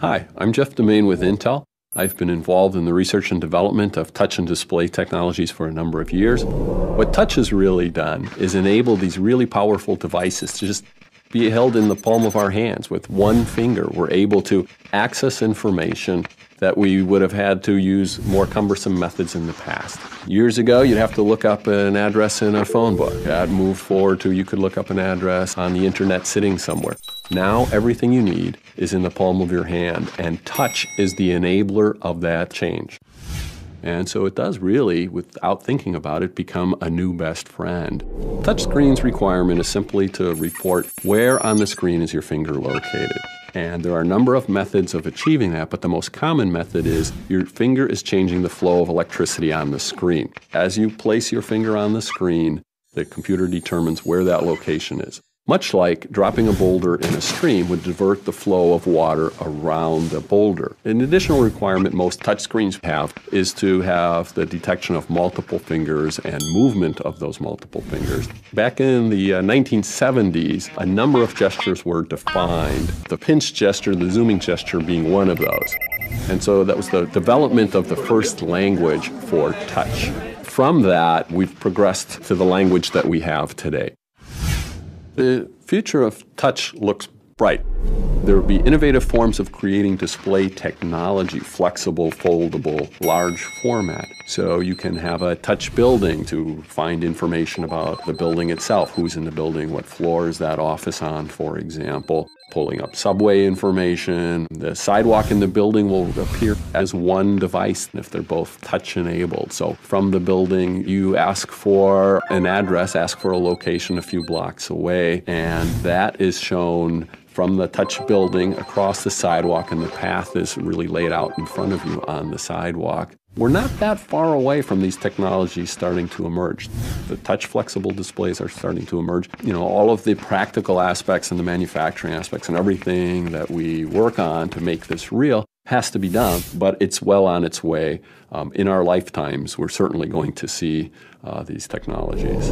Hi, I'm Jeff Demain with Intel. I've been involved in the research and development of touch and display technologies for a number of years. What touch has really done is enable these really powerful devices to just be held in the palm of our hands. With one finger, we're able to access information that we would have had to use more cumbersome methods in the past. Years ago, you'd have to look up an address in a phone book. That moved forward to you could look up an address on the internet sitting somewhere. Now, everything you need is in the palm of your hand, and touch is the enabler of that change. And so it does really, without thinking about it, become a new best friend. Touchscreen's requirement is simply to report where on the screen is your finger located. And there are a number of methods of achieving that, but the most common method is your finger is changing the flow of electricity on the screen. As you place your finger on the screen, the computer determines where that location is. Much like dropping a boulder in a stream would divert the flow of water around the boulder. An additional requirement most touchscreens have is to have the detection of multiple fingers and movement of those multiple fingers. Back in the 1970s, a number of gestures were defined, the pinch gesture, the zooming gesture being one of those. And so that was the development of the first language for touch. From that, we've progressed to the language that we have today. The future of touch looks bright. There will be innovative forms of creating display technology, flexible, foldable, large format. So you can have a touch building to find information about the building itself, who's in the building, what floor is that office on, for example. Pulling up subway information. The sidewalk in the building will appear as one device if they're both touch-enabled. So from the building, you ask for an address, ask for a location a few blocks away, and that is shown from the touch building across the sidewalk, and the path is really laid out in front of you on the sidewalk. We're not that far away from these technologies starting to emerge. The touch flexible displays are starting to emerge. You know, all of the practical aspects and the manufacturing aspects and everything that we work on to make this real has to be done, but it's well on its way. In our lifetimes, we're certainly going to see these technologies.